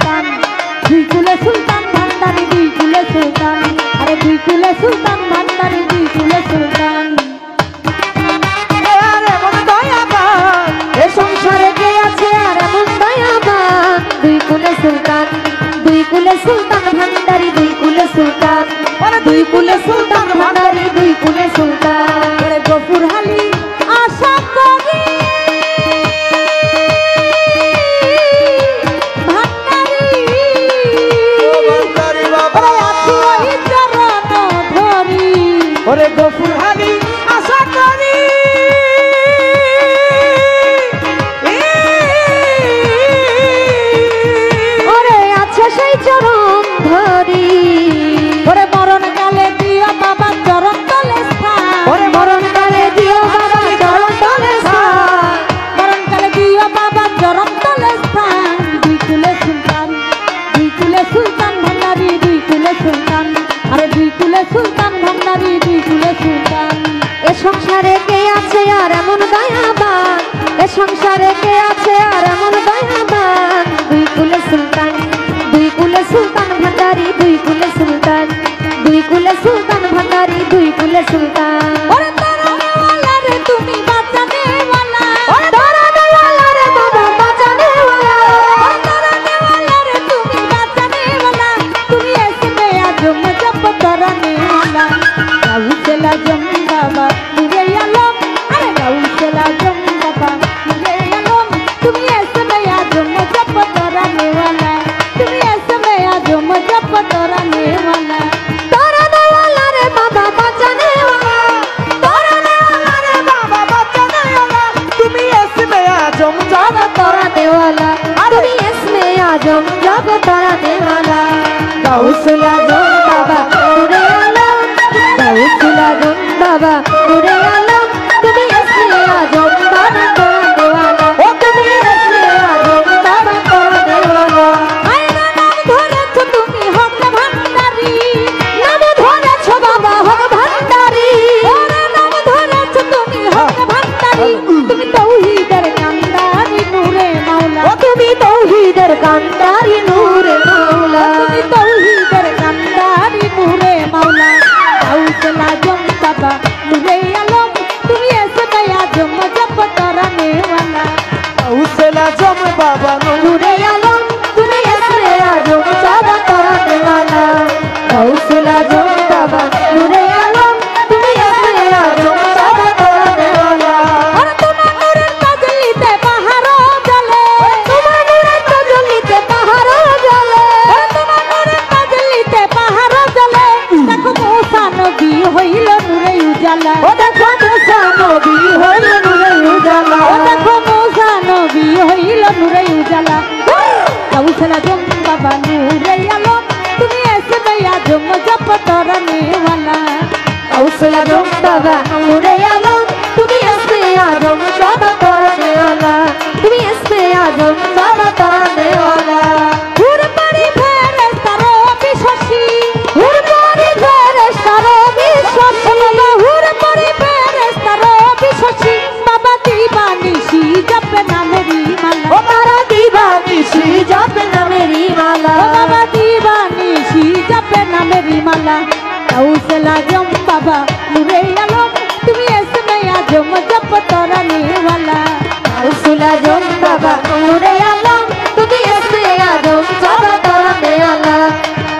সুলতান, দুই কুলে সুলতান ভান্ডারি, দুই কুলে সুলতান, আরে দুই কুলে সুলতান ভান্ডারি, দুই কুলে সুলতান। সংসারে কে আছে আর এমন দয়াবান, দুই কুলে সুলতান, দুই কুলে সুলতান ভান্ডারি, দুই কুলে সুলতান, দুই কুলে সুলতান ভান্ডারি, দুই কুলে সুলতান। গফুর হালি আশা করি ভান্ডারি, চরণ ধরি, ওরে গফুর হালি আশা করি সেই চরণ ধরি, ওরে মরণ কালে দিও বাবা চরণ তলে স্থান, ওরে মরণ কালে দিও বাবা চরণ তলে স্থান, মরণ কালে দিও বাবা চরণ তলে স্থান। দুই কুলে সুলতান, দুই কুলে সুলতান ভান্ডারি, দুই কুলে সুলতান, আরে দুই কুলে সুলতান ভান্ডারি, দুই কুলে সুলতান। এ সংসারে কে আছে আর এমন দয়াবান, এ সংসারে কে আছে আর এমন দয়াবান, দুই কুলে সুলতান, দুই কুলে সুলতান ভান্ডারি, দুই কুলে সুলতান, দুই কুলে সুলতান ভান্ডারি, দুই কুলে সুলতান। ওরে তারানে ওয়ালা রে তুমি বাঁচানে ওয়ালা, ওরে তারানে ওয়ালা রে বাবা বাঁচানে ওয়ালা, ওরে তারানে ওয়ালা রে তুমি বাঁচানে ওয়ালা, তুমি এসে আজম জপ তারানে ওয়ালা। গাউসেল আজম বাবা মুরে আলম, আরে গাউসেল আজম বাবা মুরে আলম, তুমি এসে আজম জপ তারানে ওয়ালা, তুমি এসে আজম জপ তারানে ওয়ালা। তারানে ওয়ালা রে বাবা বাঁচানে ওয়ালা, তারানে ওয়ালা রে বাবা বাঁচানে ওয়ালা, তুমি এসে আজম জপ তারানে ওয়ালা, তুমি এসে আজম জপ তারানে ওয়ালা। গাউসুল আজম বাবা মুরে আলম, গাউসুল আজম বাবা মুরে আলম, তুমি এসে আজম বাবা তারানে ওয়ালা, ও তুমি এসে আজম বাবা তারানে ওয়ালা। আয়না নাম ধরেছো তুমি হক ভান্ডারি, নাম ধরেছো বাবা হক ভান্ডারি, ওরে নাম ধরেছো তুমি হক ভান্ডারি, তুমি তৌহিদের কান্ডারি নূরে মাওলা, ও তুমি তৌহিদের কান্ডারি নূরে মাওলা, তুমি তৌহিদের কান্ডারি নূরে মাওলা। গাউসুল আজম বাবা মুরে আলম, তুমি এসে আজম জপ তারানে ওয়ালা। গাউসুল আজম বাবা মুরে আলম, তুমি এসে আজম জপ তারানে ওয়ালা। গাউসুল আজম বাবা মুরে আলম, তুমি এসে আজম জপ তারানে ওয়ালা। আর তোমার নূরের তাজলিতে পাহাড় জ্বলে, তোমার নূরের তাজলিতে পাহাড় জ্বলে, আর তোমার নূরের তাজলিতে পাহাড় জ্বলে। দেখো মুসা নবী হইল নূরে উজালা, ও দেখো মুসা নবী হইল নূরে উজালা, ও দেখো মুসা নবী হইল নূরে উজালা। গাউসুল আজম বাবা নূরে আলম, তুমি এসে আজম জপ তারানে ওয়ালা। গাউসুল আজম বাবা নূরে আলম, তুমি এসে আজম জপ তারানে ওয়ালা, তুমি এসে আজম জপ তারানে ওয়ালা। হুর পারি ফেরেশতারো বিশ্বাসী, হুর পারি ফেরেশতারো বিশ্বাসী, হুর পারি ফেরেশতারো বিশ্বাসী, বাবা দিবানিশি জপে নামেরি মালা, ও তারা দিবানিশি জপে নামেরি মালা, ও বাবা দিবানিশি জপে নামেরি মালা। গাউসুল আজম বাবা মুরে আলম, তুমি এসে আজম জপ তারানে ওয়ালা। গাউসুল আজম বাবা মুরে আলম, তুমি এসে আজম জপ তারানে ওয়ালা।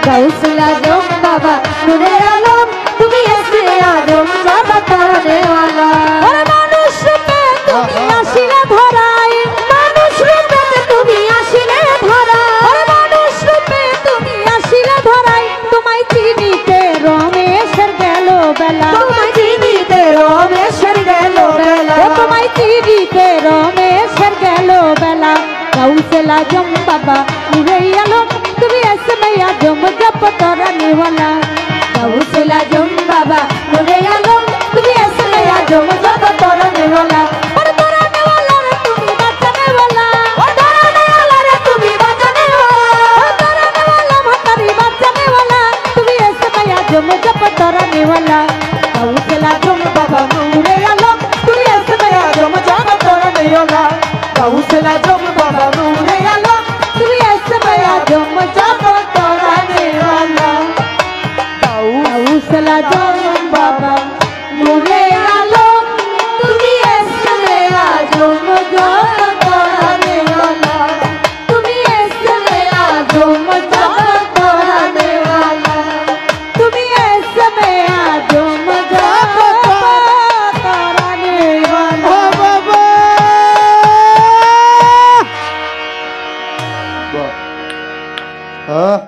গাউসুল আজম বাবা মুরে আলম, তুমি এসে আজম জপ তারানে ওয়ালা। ওরে মানুষ রূপে তুমি আসিলে ধরায়, মানুষ রূপে তুমি আসিলে ধরায়, ওরে মানুষ রূপে তুমি আসিলে ধরায়, তোমায় চিনিতে রমেশের গেল বেলা, তোমায় চিনিতে রমেশের গেল বেলা, তোমায় চিনিতে রমেশের গেল বেলা। গাউসুল আজম বাবা মুরে আলম, তুমি এসে আজম জপ তারানে ওয়ালা। গাউসুল আজম বাবা মুরে আলম, তুমি এসে আজম জপ তারানে ওয়ালা। ওরে তারানে ওয়ালা রে তুমি বাঁচানে ওয়ালা, ও তারানে ওয়ালা রে তুমি বাঁচানে ওয়ালা, ও তারানে ওয়ালা ভান্ডারি বাঁচানে ওয়ালা, তুমি এসে আজম জপ তারানে ওয়ালা। গাউসুল আজম বাবা মুরে আলম, তুমি এসে আজম জপ তারানে ওয়ালা। গাউসুল আজম বাবা মুরে আলম, তুমি এসে আজম আহ